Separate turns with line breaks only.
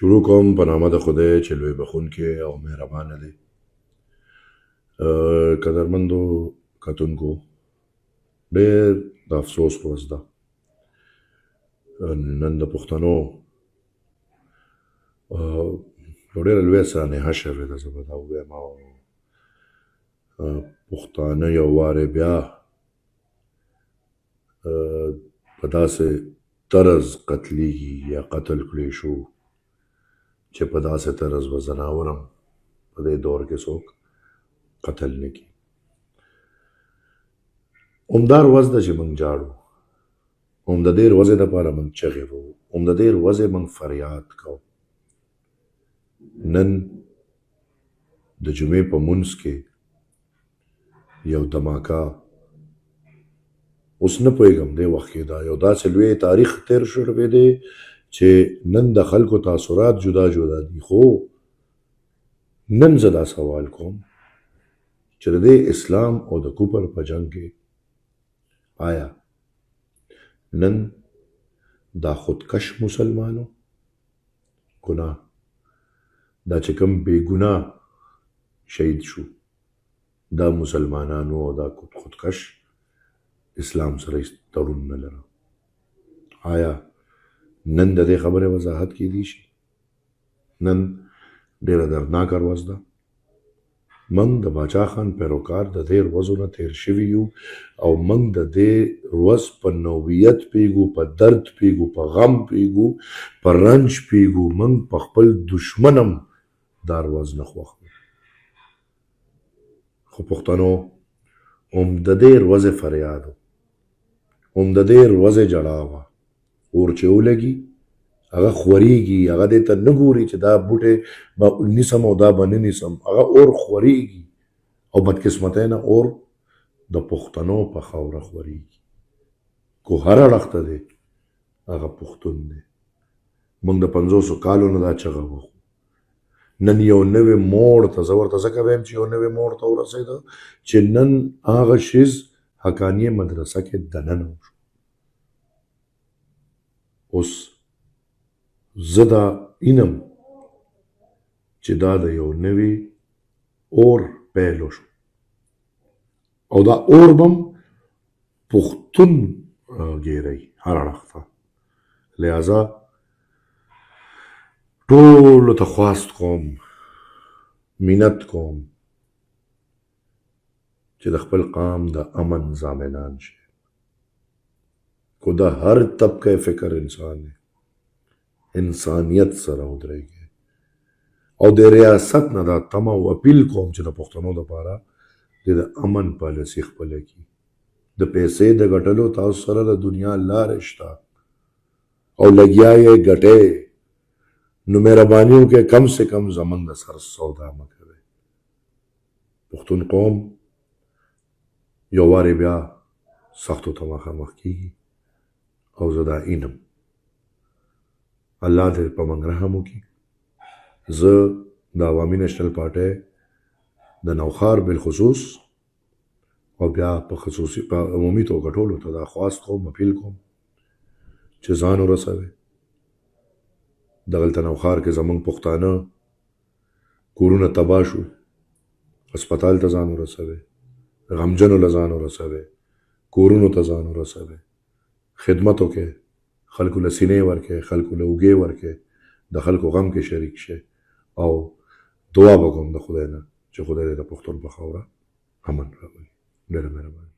شروع کوم په نامه د خدای چې لوی بخونکی او مهربانه دی. قدرمندو کتونکو، ډېر د افسوس ورځ ده. نن د پښتنو یو ډېره لویه سانحه شوې ده، زه به دا ووایم، او پښتانه یو وارې بیا په داسې طرز قتلیږي یا قتل کړی شو چې په داسې طرز به ځناور هم په دې دور کې څوک قتل نه کړي. همدا ورځ ده چې موږ جاړو، هم د دې ورځې دپاره موږ چغې وهو، هم د دې ورځې موږ فریاد کوو. نن د جمعې په مونځ کې یو دماکه، اوس نه پوهېږم دې وخت کې دا یو داسې لوی تاریخ تیر شوی دی چې نن د خلکو تاثرات جدا جدا دي. خو نن زه دا سوال کوم چې د دې اسلام او د کفر په جنګ کې آیا نن دا خودکش مسلمانو ګناه، دا چې کوم بې ګناه شهید شو، دا مسلمانانو او دا خودکش اسلام سره تړون نه لره؟ آیا نن د دې خبرې وضاحت کیدی شي؟ نن ډېره دردناکه ورځ ده. موږ د باچا خان پیروکار د دې ورځو نه تیر شوي یو، او موږ د دې ورځ په نوعیت پیږو، په درد پیږو، په غم پیږو، په رنج پیږو. موږ په خپل دشمن هم دا ورځ نه خوښوو. خو پښتنو هم د دې ورځې فریاد و، هم د دې ورځې ژړا وه. اور چې ولګي هغه خورېږي، هغه دې ته نه ګوري چې دا بوټی به نیسم او دا به نه نیسم، هغه اور خورېږي. او بدقسمتۍ نه اور د پښتنو په خاوره خورېږي. کو هر اړخ ته دی هغه پښتون دی. موږ د 50 کالو نه دا چغه وهو. نن یو نوی موړ ته، زه ورته ځکه وایم چې یو نوی موړ ته ورسېده چې نن هغه شیز حقانیه مدرسه کې دننه وشو. اوس زه دا اینم چې دا د یو نوی اور پیل وشو، او دا اور بم پښتون ګیری هر اړخ ته. لہذا ټولو ته خواست کوم، منت کوم چې د خپل قام د امن ضامنان شي. کو دا هر طبقه فکر انسان دی، انسانیت سره ودرېږي. او د ریاست نه دا تمه او اپیل کوم چې د پښتنو دپاره د امن پالیسي خپله کړي. د پیسې د ګټلو تاسو سره د دنیا لارې شته او لګیا یې ګټئ، نو مهرباني وکړئ کم سے کم زموږ د سر سودا مه کوئ. پښتون قوم یو وارې بیا سختو ته مخامخ کیږي، او زه دا اینم الله دې په موږ رحم وکړي. زه د عوامي نیشنل پارټۍ د نوښار بالخصوص او بیا په خصوصي په عمومي توګه ټولو ته دا خواست کوم، اپیل کوم چې ځان ورسوئ. دغلته نوښار کې زموږ پښتانه کورونه تباه شو، هسپتال ته ځان ورسوئ، غمجنو له ځان ورسوئ، کورونو ته ځان ورسوئ، خدمت وکړئ، خلکو له سینې ورکړئ، خلکو له اوږې ورکړئ، د خلکو غم کې شریک شئ. او دعا به کوم د خدای نه چې خدای دې د پښتون په خاوره امن راولي. ډېره مهرباني.